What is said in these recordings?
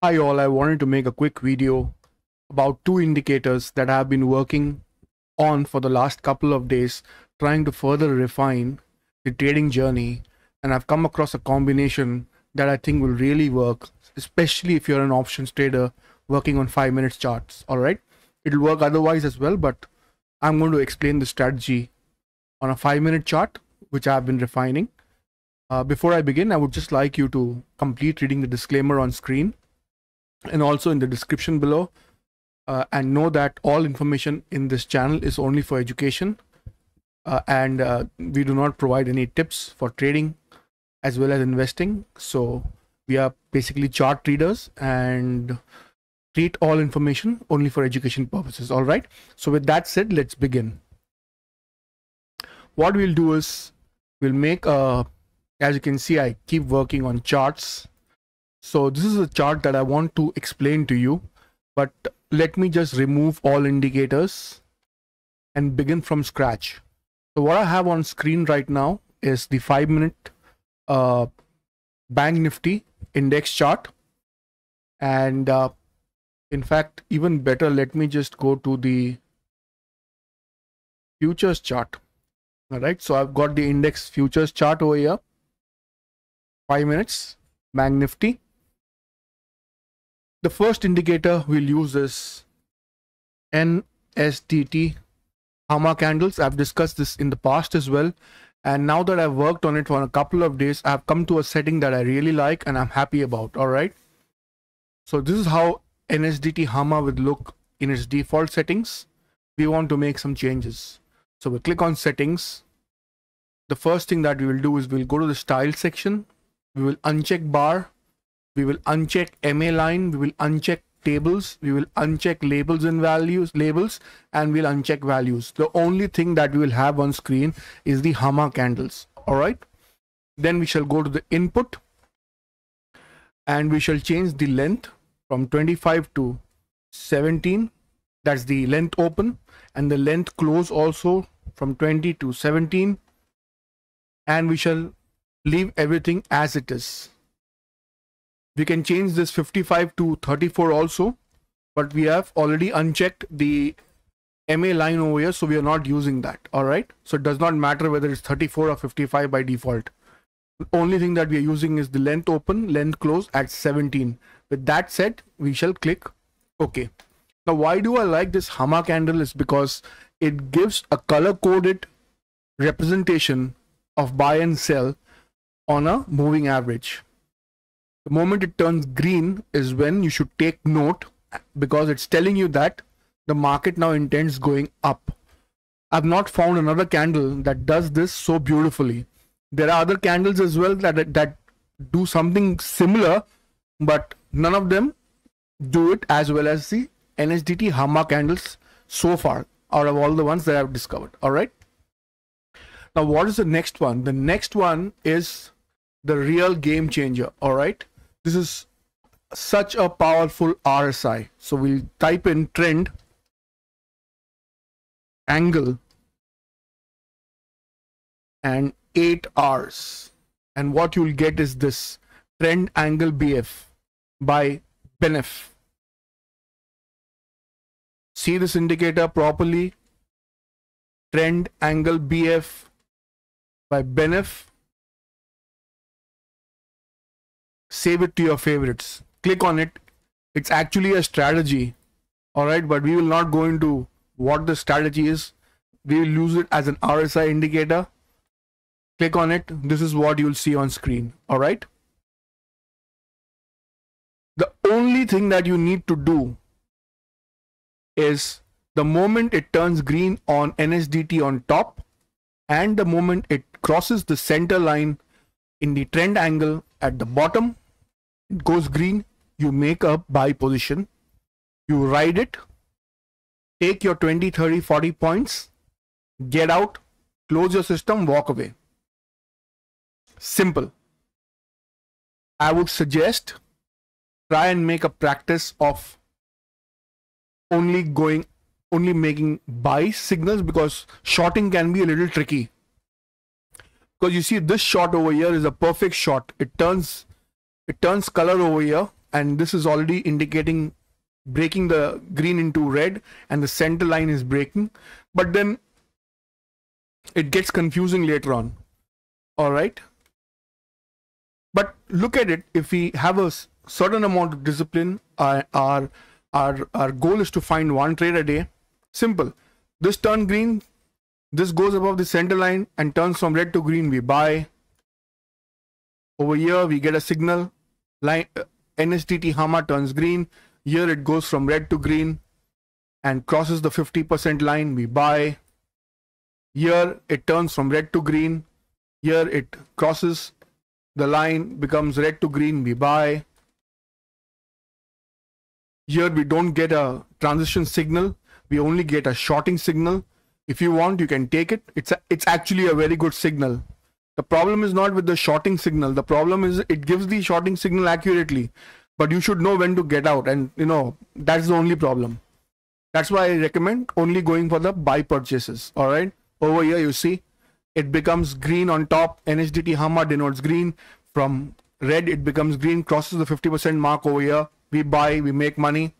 Hi all, I wanted to make a quick video about two indicators that I have been working on for the last couple of days, trying to further refine the trading journey, and I've come across a combination that I think will really work, especially if you're an options trader working on 5-minute charts. All right, it'll work otherwise as well, but I'm going to explain the strategy on a 5-minute chart, which I've been refining. Before I begin, I would just like you to complete reading the disclaimer on screen and also in the description below, and know that all information in this channel is only for education, and we do not provide any tips for trading as well as investing. So we are basically chart readers and treat all information only for education purposes. All right, so with that said, let's begin. What we'll do is we'll make a, as you can see, I keep working on charts. So this is a chart that I want to explain to you, but let me just remove all indicators and begin from scratch. So what I have on screen right now is the 5-minute Bank Nifty index chart. And in fact, even better, let me just go to the futures chart. All right, so I've got the index futures chart over here. 5 minutes Bank Nifty. The first indicator we'll use is NSDT Hama candles. I've discussed this in the past as well, and now that I've worked on it for a couple of days, I've come to a setting that I really like and I'm happy about. All right, so this is how NSDT Hama would look in its default settings. We want to make some changes, so we'll click on settings. The first thing that we will do is we'll go to the style section. We will uncheck bar. We will uncheck MA line, we will uncheck tables, we will uncheck labels and labels, and we'll uncheck values. The only thing that we will have on screen is the Hama candles. All right. Then we shall go to the input and we shall change the length from 25 to 17. That's the length open, and the length close also from 20 to 17. And we shall leave everything as it is. We can change this 55 to 34 also, but we have already unchecked the MA line over here, so we are not using that. All right, so it does not matter whether it's 34 or 55 by default. The only thing that we are using is the length open, length close at 17. With that said, we shall click OK. Now, why do I like this Hama candle is because it gives a color coded representation of buy and sell on a moving average. The moment it turns green is when you should take note, because it's telling you that the market now intends going up. I've not found another candle that does this so beautifully. There are other candles as well that do something similar, but none of them do it as well as the NSDT Hama candles so far out of all the ones that I've discovered. All right. Now, what is the next one? The next one is the real game changer. All right. This is such a powerful RSI. So we'll type in trend angle and 8 hours. And what you'll get is this trend angle BF by BNF. See this indicator properly. Trend angle BF by BNF. Save it to your favorites. Click on it. It's actually a strategy. All right, but we will not go into what the strategy is. We will use it as an RSI indicator. Click on it. This is what you'll see on screen. All right. The only thing that you need to do is the moment it turns green on NSDT on top, and the moment it crosses the center line in the trend angle at the bottom, it goes green, you make a buy position, you ride it, take your 20, 30, 40 points, get out, close your system, walk away. Simple. I would suggest try and make a practice of only making buy signals, because shorting can be a little tricky. Because you see, this shot over here is a perfect shot. It turns color over here and this is already indicating breaking the green into red, and the center line is breaking, but then it gets confusing later on. All right, but look at it. If we have a certain amount of discipline, our goal is to find one trade a day. Simple. This turned green, this goes above the center line and turns from red to green, we buy. Over here we get a signal line, NSDT Hama turns green. Here it goes from red to green and crosses the 50% line, we buy. Here it turns from red to green. Here it crosses the line, becomes red to green, we buy. Here we don't get a transition signal, we only get a shorting signal. If you want, you can take it. It's actually a very good signal. The problem is not with the shorting signal. The problem is it gives the shorting signal accurately, but you should know when to get out, and that's the only problem. That's why I recommend only going for the buy purchases. All right, over here you see it becomes green on top. NSDT Hama denotes green. From red it becomes green, crosses the 50% mark. Over here we buy, we make money.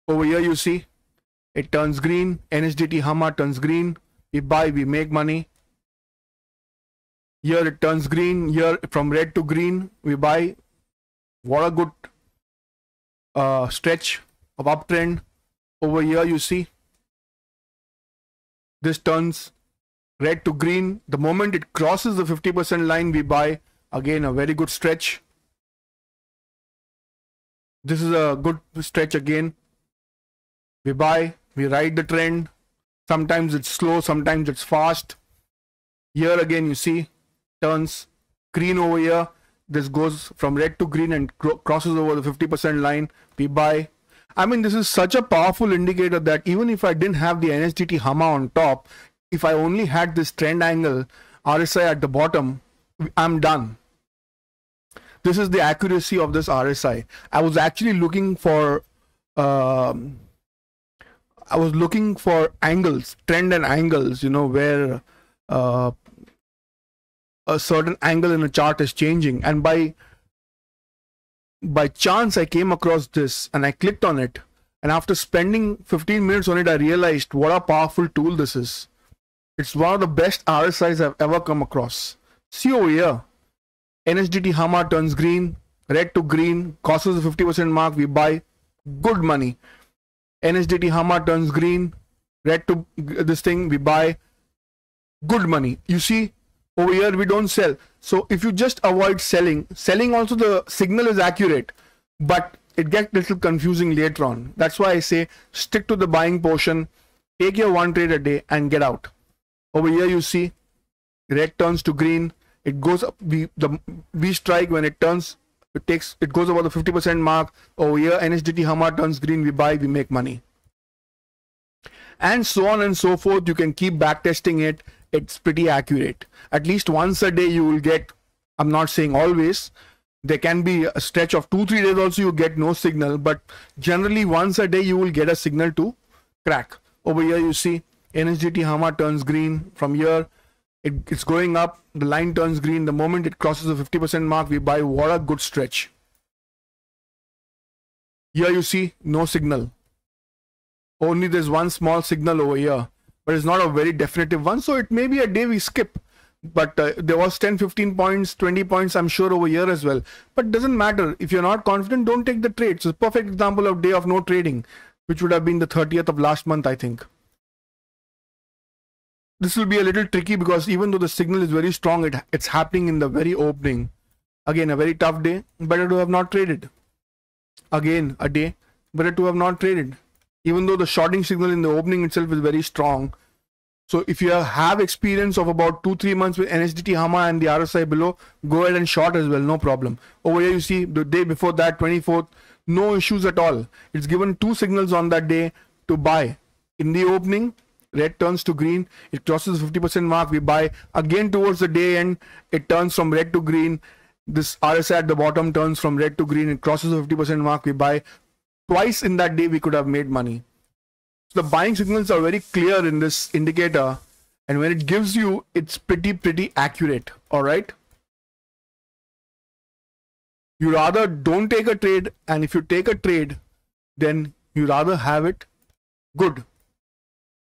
Over here you see it turns green, NSDT Hama turns green, we buy, we make money. Here it turns green, here from red to green, we buy. What a good stretch of uptrend. Over here you see this turns red to green. The moment it crosses the 50% line, we buy. Again, a very good stretch. This is a good stretch again. We buy, we ride the trend. Sometimes it's slow, sometimes it's fast. Here again you see turns green over here. This goes from red to green and crosses over the 50% line. We buy. I mean, this is such a powerful indicator that even if I didn't have the NSDT Hama on top, if I only had this trend angle RSI at the bottom, I'm done. This is the accuracy of this RSI. I was actually looking for angles, trend and angles, where a certain angle in a chart is changing, and by chance I came across this and I clicked on it, and after spending 15 minutes on it, I realized what a powerful tool this is. It's one of the best RSIs I've ever come across. See over here, NSDT Hama turns green, red to green, crosses the 50% mark, we buy, good money. NSDT Hama turns green, red to this thing, we buy, good money. You see, over here we don't sell. So if you just avoid selling also, the signal is accurate, but it gets a little confusing later on. That's why I say stick to the buying portion, take your one trade a day and get out. Over here you see red turns to green, it goes up, we strike when it turns, it goes over the 50% mark. Over here NSDT Hama turns green, we buy, we make money, and so on and so forth. You can keep back testing it. It's pretty accurate. At least once a day you will get, I'm not saying always, there can be a stretch of 2-3 days also you get no signal, but generally once a day you will get a signal to crack. Over here you see NSDT Hama turns green. From here it's going up, the line turns green. The moment it crosses the 50% mark, we buy. What a good stretch. Here you see no signal, only there's one small signal over here, but it's not a very definitive one, so it may be a day we skip. But there was 10-15 points, 20 points I'm sure over here as well, but doesn't matter. If you're not confident, don't take the trade. It's a perfect example of day of no trading, which would have been the 30th of last month, I think. This will be a little tricky because even though the signal is very strong, it's happening in the very opening. Again, a very tough day. Better to have not traded. Again, a day better to have not traded, even though the shorting signal in the opening itself is very strong. So if you have experience of about 2-3 months with NSDT Hama and the RSI below, go ahead and short as well, no problem. Over here you see the day before that, 24th, no issues at all. It's given 2 signals on that day to buy. In the opening, red turns to green, it crosses the 50% mark, we buy. Again towards the day end, it turns from red to green. This RSI at the bottom turns from red to green, it crosses the 50% mark, we buy. Twice in that day we could have made money. So the buying signals are very clear in this indicator, and when it gives you, it's pretty accurate. All right. You rather don't take a trade, and if you take a trade, then you rather have it good.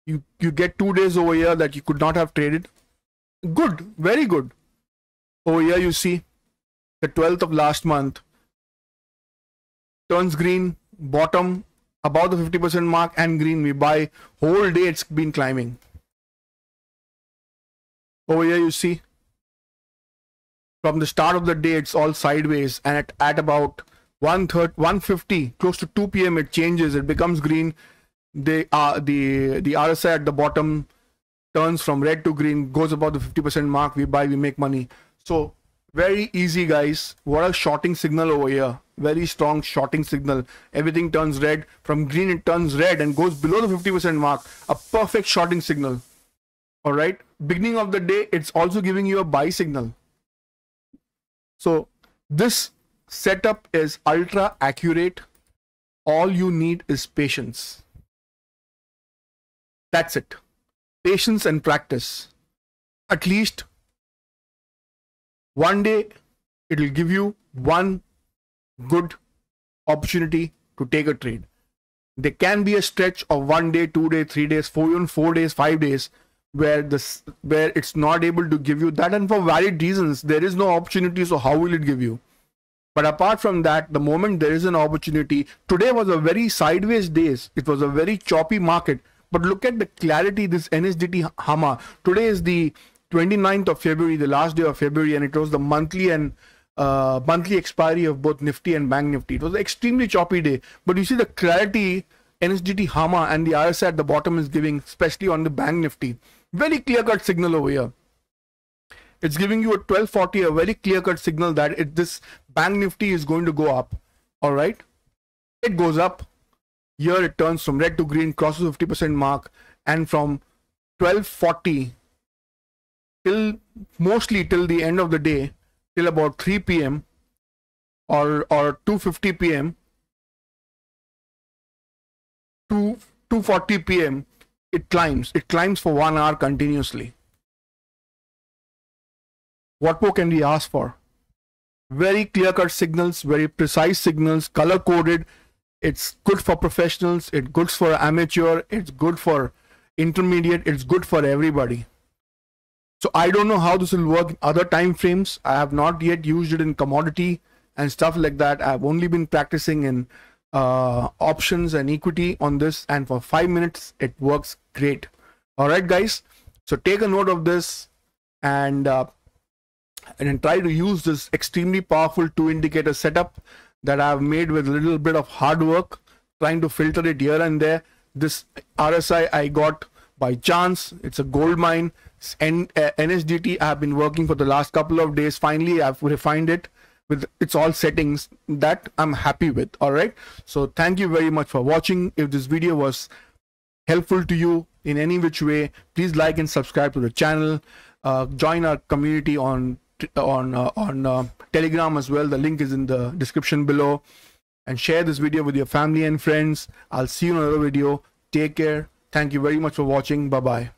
You get 2 days over here that you could not have traded. Good, very good. Over here you see the 12th of last month turns green, bottom above the 50% mark and green. We buy whole day, it's been climbing. Over here you see from the start of the day it's all sideways, and at about 1:50, close to 2 p.m. it changes, it becomes green. The RSI at the bottom turns from red to green, goes above the 50% mark. We buy, we make money. So very easy, guys. What a shorting signal over here. Very strong shorting signal. Everything turns red. From green it turns red and goes below the 50% mark. A perfect shorting signal. All right. Beginning of the day, it's also giving you a buy signal. So this setup is ultra accurate. All you need is patience. That's it. Patience and practice. At least one day it will give you one good opportunity to take a trade. There can be a stretch of 1 day, 2 days, 3 days, 4 days, 5 days where it's not able to give you that, and for valid reasons there is no opportunity. So how will it give you? But apart from that, the moment there is an opportunity, today was a very sideways days. It was a very choppy market. But look at the clarity, this NSDT Hama. Today is the 29th of February, the last day of February, and it was the monthly expiry of both Nifty and Bank Nifty. It was an extremely choppy day. But you see the clarity NSDT Hama and the RSI at the bottom is giving, especially on the Bank Nifty. Very clear-cut signal over here. It's giving you a 1240, a very clear-cut signal that this Bank Nifty is going to go up. All right. It goes up. Here it turns from red to green, crosses 50% mark, and from 1240 mostly till the end of the day, till about 3 p.m. or 2:50 p.m. to 2:40 p.m. it climbs. It climbs for 1 hour continuously. What more can we ask for? Very clear-cut signals, very precise signals, color-coded. It's good for professionals, it's good for amateur, it's good for intermediate, it's good for everybody. So I don't know how this will work in other time frames. I have not yet used it in commodity and stuff like that. I've only been practicing in options and equity on this, and for 5 minutes it works great. All right, guys. So take a note of this and try to use this extremely powerful 2 indicator setup that I've made with a little bit of hard work, trying to filter it here and there. This RSI I got by chance. It's a gold mine. And NSDT I have been working for the last couple of days. Finally, I've refined it with its all settings that I'm happy with. All right. So thank you very much for watching. If this video was helpful to you in any which way, please like and subscribe to the channel. Join our community on Telegram as well. The link is in the description below, and share this video with your family and friends. I'll see you in another video. Take care. Thank you very much for watching. Bye bye.